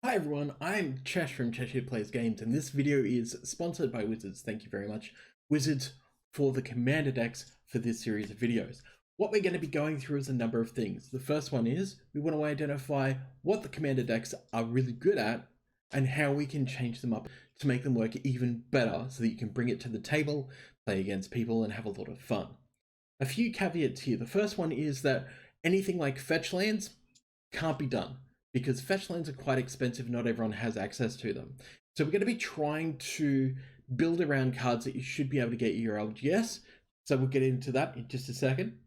Hi everyone, I'm Chesh from Cheshire Plays Games, and this video is sponsored by Wizards. Thank you very much, Wizards, for the commander decks for this series of videos. What we're going to be going through is a number of things. The first one is we want to identify what the commander decks are really good at and how we can change them up to make them work even better so that you can bring it to the table, play against people, and have a lot of fun. A few caveats here. The first one is that anything like fetch lands can't be done, because fetch lands are quite expensive, not everyone has access to them. So we're going to be trying to build around cards that you should be able to get your LGS, so we'll get into that in just a second.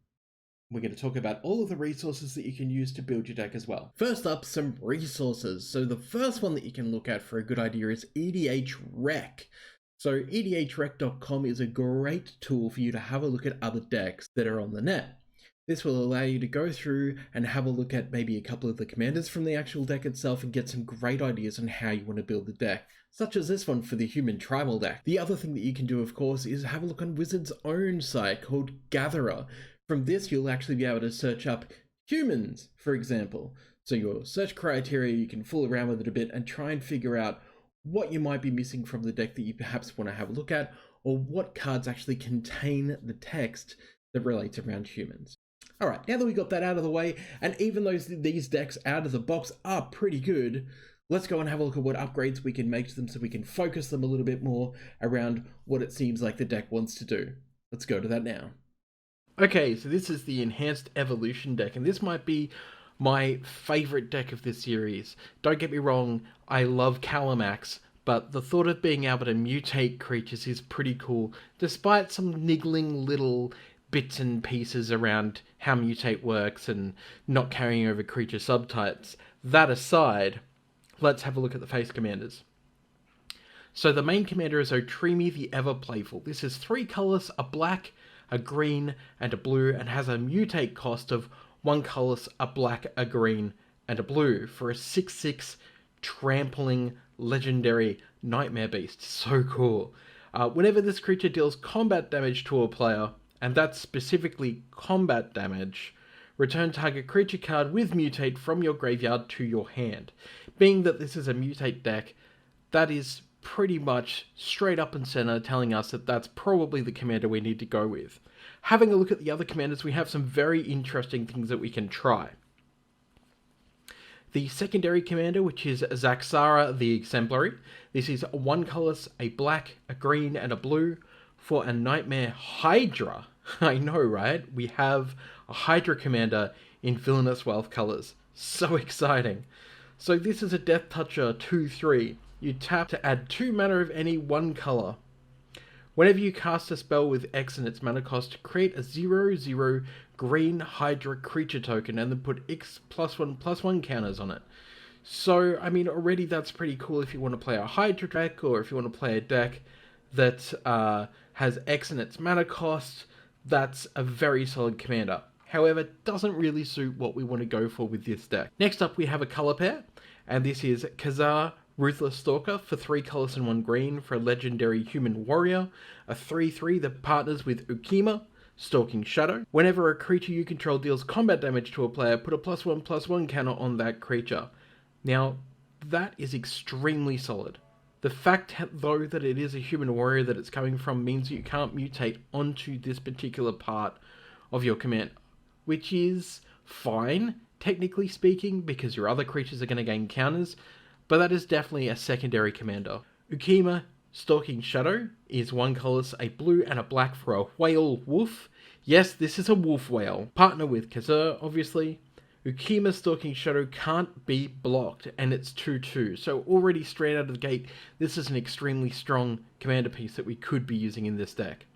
We're going to talk about all of the resources that you can use to build your deck as well. First up, some resources. So the first one that you can look at for a good idea is EDHREC. So EDHREC.com is a great tool for you to have a look at other decks that are on the net. This will allow you to go through and have a look at maybe a couple of the commanders from the actual deck itself and get some great ideas on how you want to build the deck, such as this one for the human tribal deck. The other thing that you can do, of course, is have a look on Wizards' own site called Gatherer. From this, you'll actually be able to search up humans, for example. So your search criteria, you can fool around with it a bit and try and figure out what you might be missing from the deck that you perhaps want to have a look at, or what cards actually contain the text that relates around humans. Alright, now that we got that out of the way, and even though these decks out of the box are pretty good, let's go and have a look at what upgrades we can make to them so we can focus them a little bit more around what it seems like the deck wants to do. Let's go to that now. Okay, so this is the Enhanced Evolution deck, and this might be my favourite deck of this series. Don't get me wrong, I love Calamax, but the thought of being able to mutate creatures is pretty cool, despite some niggling little bits and pieces around how Mutate works and not carrying over creature subtypes. That aside, let's have a look at the face commanders. So the main commander is Otrimi the Ever Playful. This is 3 colours, a black, a green, and a blue, and has a mutate cost of 1 colourless, a black, a green, and a blue for a 6/6 trampling legendary nightmare beast. So cool. Whenever this creature deals combat damage to a player, and that's specifically combat damage, return target creature card with Mutate from your graveyard to your hand. Being that this is a Mutate deck, that is pretty much straight up and center telling us that that's probably the commander we need to go with. Having a look at the other commanders, we have some very interesting things that we can try. The secondary commander, which is Zaxara the Exemplary. This is 1 colourless, a black, a green, and a blue for a Nightmare Hydra. I know, right? We have a Hydra commander in Villainous Wealth colours. So exciting. So this is a Death Toucher 2/3. You tap to add 2 mana of any 1 colour. Whenever you cast a spell with X in its mana cost, create a 0/0 green Hydra creature token and then put X +1/+1 counters on it. So, I mean, already that's pretty cool if you want to play a Hydra deck, or if you want to play a deck that has X in its mana cost. That's a very solid commander. However, it doesn't really suit what we want to go for with this deck. Next up, we have a color pair, and this is Khazar Ruthless Stalker for 3 colors and 1 green for a legendary human warrior, a 3/3 that partners with Ukima, Stalking Shadow. Whenever a creature you control deals combat damage to a player, put a +1/+1 counter on that creature. Now, that is extremely solid. The fact, though, that it is a human warrior that it's coming from means you can't mutate onto this particular part of your command, which is fine, technically speaking, because your other creatures are going to gain counters, but that is definitely a secondary commander. Ukima Stalking Shadow is 1 colourless, a blue, and a black for a whale wolf. Yes, this is a wolf whale. Partner with Khazar, obviously. Ukima Stalking Shadow can't be blocked, and it's 2/2, so already straight out of the gate, this is an extremely strong commander piece that we could be using in this deck.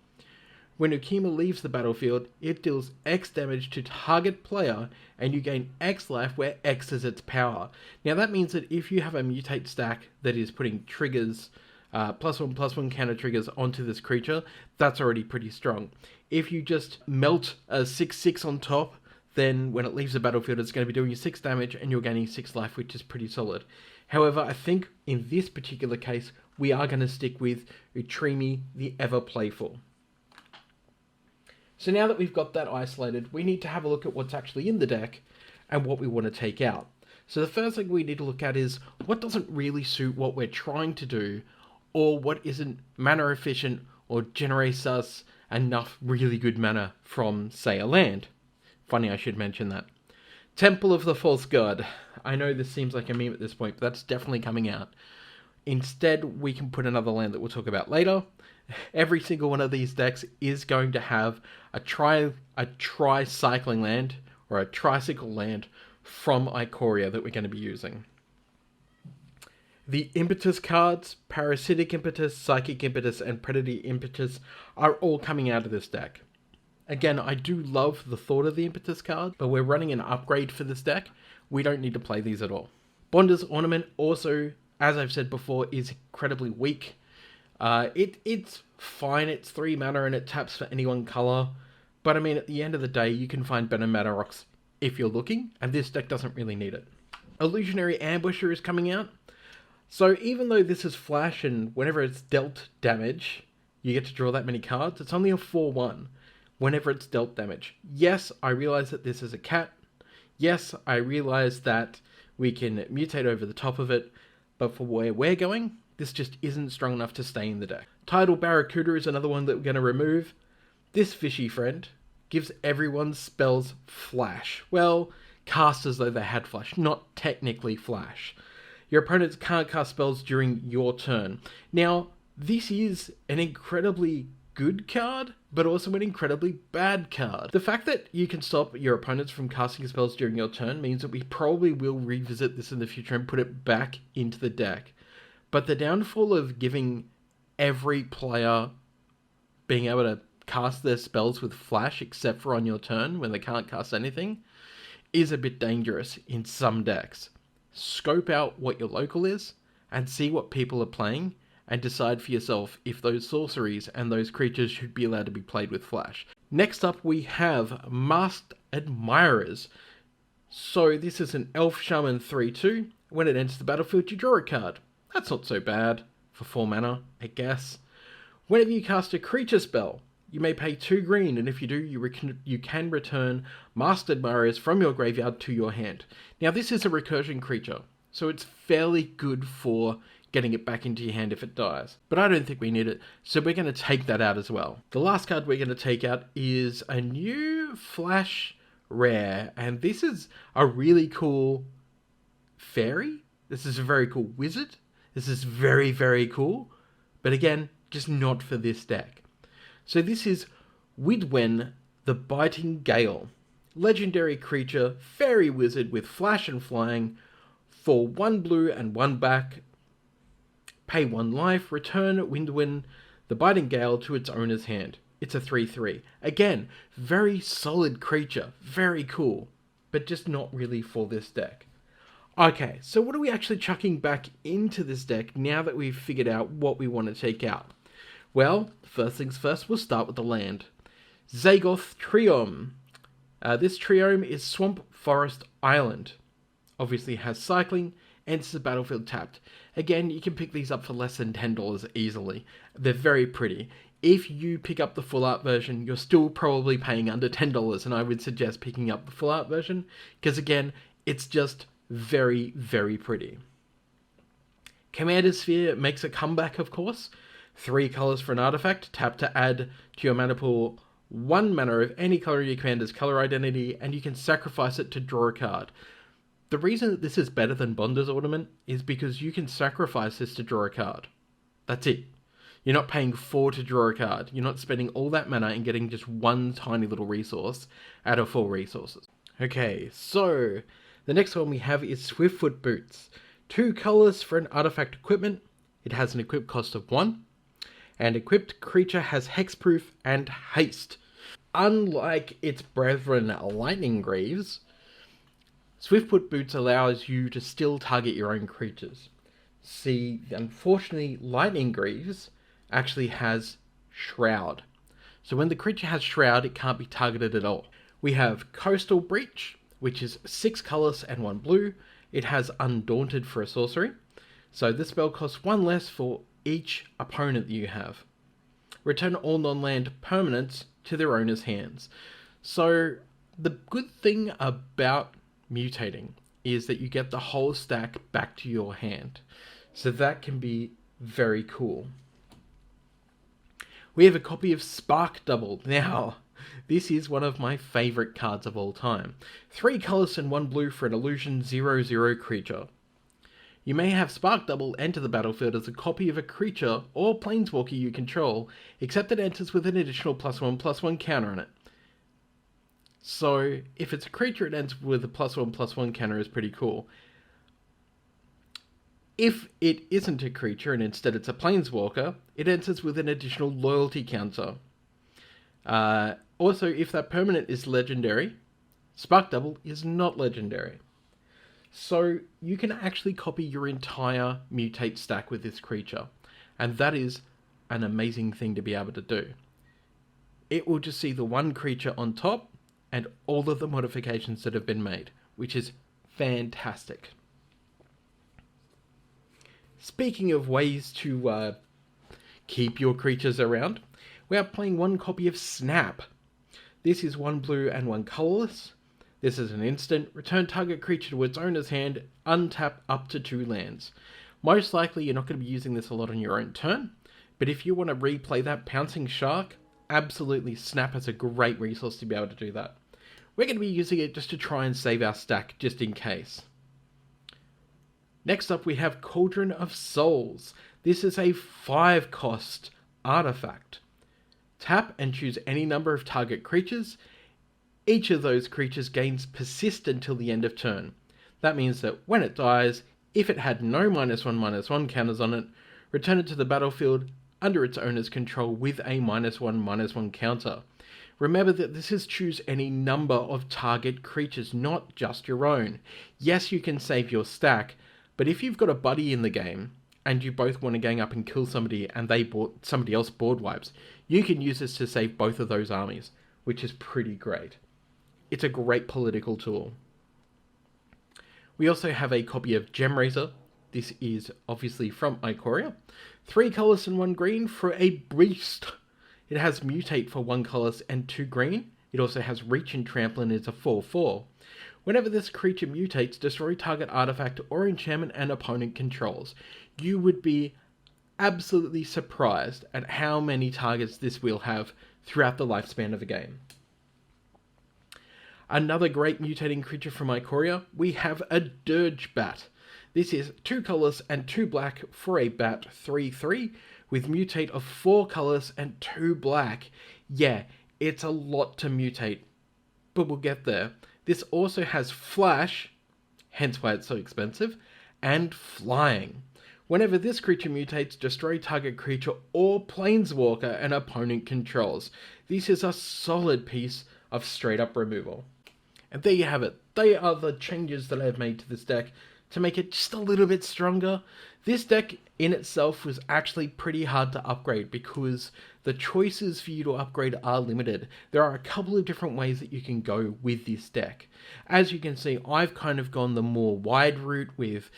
When Ukima leaves the battlefield, it deals X damage to target player, and you gain X life where X is its power. Now that means that if you have a Mutate stack that is putting triggers, +1/+1 counter triggers onto this creature, that's already pretty strong. If you just melt a 6/6 on top, then when it leaves the battlefield, it's going to be doing you 6 damage and you're gaining 6 life, which is pretty solid. However, I think in this particular case, we are going to stick with Otrimi the Ever Playful. So now that we've got that isolated, we need to have a look at what's actually in the deck and what we want to take out. So the first thing we need to look at is what doesn't really suit what we're trying to do, or what isn't mana efficient or generates us enough really good mana from, say, a land. Funny I should mention that. Temple of the False God. I know this seems like a meme at this point, but that's definitely coming out. Instead, we can put another land that we'll talk about later. Every single one of these decks is going to have a tri-cycling land, or a tricycle land from Ikoria that we're going to be using. The Impetus cards, Parasitic Impetus, Psychic Impetus, and Predatory Impetus are all coming out of this deck. Again, I do love the thought of the Impetus card, but we're running an upgrade for this deck. We don't need to play these at all. Bonder's Ornament also, as I've said before, is incredibly weak. It's fine, it's 3 mana and it taps for any one colour, but I mean, at the end of the day, you can find better mana rocks if you're looking, and this deck doesn't really need it. Illusionary Ambusher is coming out. So even though this is flash and whenever it's dealt damage, you get to draw that many cards, it's only a 4/1 whenever it's dealt damage. Yes, I realize that this is a cat. Yes, I realize that we can mutate over the top of it, but for where we're going, this just isn't strong enough to stay in the deck. Tidal Barracuda is another one that we're going to remove. This fishy friend gives everyone's spells flash. Well, cast as though they had flash, not technically flash. Your opponents can't cast spells during your turn. Now, this is an incredibly good card, but also an incredibly bad card. The fact that you can stop your opponents from casting spells during your turn means that we probably will revisit this in the future and put it back into the deck. But the downfall of giving every player being able to cast their spells with flash except for on your turn when they can't cast anything is a bit dangerous in some decks. Scope out what your local is and see what people are playing and decide for yourself if those sorceries and those creatures should be allowed to be played with flash. Next up we have Masked Admirers. So this is an Elf Shaman 3/2. When it enters the battlefield you draw a card. That's not so bad for 4 mana, I guess. Whenever you cast a creature spell, you may pay 2 green, and if you do, you can return Masked Admirers from your graveyard to your hand. Now this is a recursion creature, so it's fairly good for getting it back into your hand if it dies. But I don't think we need it, so we're going to take that out as well. The last card we're going to take out is a new Flash Rare, and this is a really cool fairy. This is a very cool wizard. This is very, very cool, but again, just not for this deck. So this is Widwen, the Biting Gale. Legendary creature, fairy wizard with flash and flying, for 1 blue and 1 black. Pay 1 life, return Widwen, the Biting Gale to its owner's hand. It's a 3/3. Again, very solid creature, very cool, but just not really for this deck. Okay, so what are we actually chucking back into this deck now that we've figured out what we want to take out? Well, first things first, we'll start with the land. Zagoth Triome. This Triome is Swamp Forest Island. Obviously has cycling, enters the battlefield tapped. Again, you can pick these up for less than $10 easily. They're very pretty. If you pick up the full art version, you're still probably paying under $10, and I would suggest picking up the full art version, because again, it's just very, very pretty. Commander Sphere makes a comeback, of course. 3 colors for an artifact. Tap to add to your mana pool 1 mana of any color in your commander's color identity, and you can sacrifice it to draw a card. The reason that this is better than Bonder's Ornament is because you can sacrifice this to draw a card. That's it. You're not paying 4 to draw a card. You're not spending all that mana and getting just 1 tiny little resource out of 4 resources. Okay, so the next one we have is Swiftfoot Boots. 2 colors for an artifact equipment. It has an equip cost of 1. And equipped creature has hexproof and haste. Unlike its brethren Lightning Greaves, Swiftfoot Boots allows you to still target your own creatures. See, unfortunately, Lightning Greaves actually has Shroud. So when the creature has Shroud, it can't be targeted at all. We have Coastal Breach, which is 6 colors and 1 blue. It has Undaunted for a sorcery. So this spell costs 1 less for each opponent that you have. Return all non-land permanents to their owner's hands. So the good thing about mutating is that you get the whole stack back to your hand. So that can be very cool. We have a copy of Spark Double. Now, this is one of my favourite cards of all time. 3 colours and 1 blue for an illusion 0/0 creature. You may have Spark Double enter the battlefield as a copy of a creature or planeswalker you control, except it enters with an additional +1/+1 counter on it. So, if it's a creature, it ends with a +1/+1 counter is pretty cool. If it isn't a creature and instead it's a planeswalker, it enters with an additional loyalty counter. Also, if that permanent is legendary, Spark Double is not legendary. So you can actually copy your entire Mutate stack with this creature, and that is an amazing thing to be able to do. It will just see the one creature on top and all of the modifications that have been made, which is fantastic. Speaking of ways to keep your creatures around, we are playing one copy of Snap. This is 1 blue and 1 colourless. This is an instant. Return target creature to its owner's hand, untap up to 2 lands. Most likely you're not going to be using this a lot on your own turn, but if you want to replay that Pouncing Shark, absolutely Snap is a great resource to be able to do that. We're going to be using it just to try and save our stack, just in case. Next up we have Cauldron of Souls. This is a 5-cost artifact. Tap and choose any number of target creatures. Each of those creatures gains persist until the end of turn. That means that when it dies, if it had no -1/-1 counters on it, return it to the battlefield under its owner's control with a -1/-1 counter. Remember that this is choose any number of target creatures, not just your own. Yes, you can save your stack, but if you've got a buddy in the game, and you both want to gang up and kill somebody and somebody else board wipes, you can use this to save both of those armies, which is pretty great. It's a great political tool. We also have a copy of Gemraiser. This is obviously from Ikoria. 3 colours and 1 green for a beast. It has Mutate for 1 colours and 2 green. It also has Reach and Trample and is a 4/4. Whenever this creature mutates, destroy target artifact or enchantment an opponent controls. You would be absolutely surprised at how many targets this will have throughout the lifespan of a game. Another great mutating creature from Ikoria, we have a Dirge Bat. This is 2 colours and 2 black for a bat 3/3 with mutate of 4 colours and 2 black. Yeah, it's a lot to mutate, but we'll get there. This also has Flash, hence why it's so expensive, and Flying. Whenever this creature mutates, destroy target creature or planeswalker an opponent controls. This is a solid piece of straight up removal. And there you have it. They are the changes that I've made to this deck to make it just a little bit stronger. This deck in itself was actually pretty hard to upgrade because the choices for you to upgrade are limited. There are a couple of different ways that you can go with this deck. As you can see, I've kind of gone the more wide route with,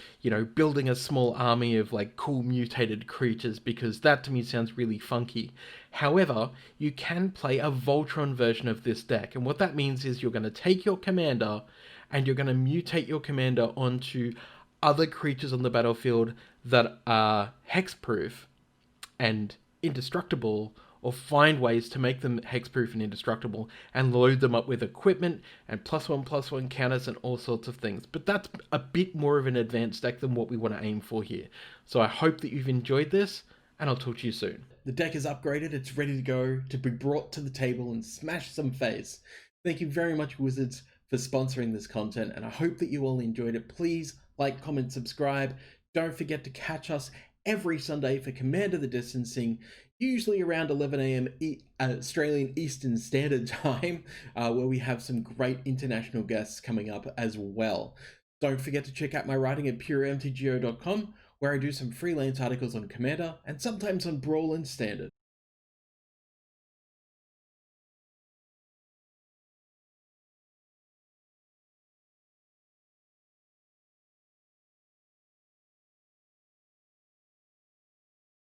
building a small army of like cool mutated creatures because that to me sounds really funky. However, you can play a Voltron version of this deck, and what that means is you're going to take your commander and you're going to mutate your commander onto other creatures on the battlefield that are hexproof and indestructible, or find ways to make them hexproof and indestructible and load them up with equipment and +1/+1 counters and all sorts of things. But that's a bit more of an advanced deck than what we want to aim for here. So I hope that you've enjoyed this, and I'll talk to you soon. The deck is upgraded, it's ready to go to be brought to the table and smash some face. Thank you very much, Wizards, for sponsoring this content, and I hope that you all enjoyed it. Please like, comment, subscribe. Don't forget to catch us every Sunday for Command of the Distancing, usually around 11 AM Australian Eastern Standard Time, where we have some great international guests coming up as well. Don't forget to check out my writing at PUREMTGO.com, where I do some freelance articles on Commander and sometimes on Brawl and Standard.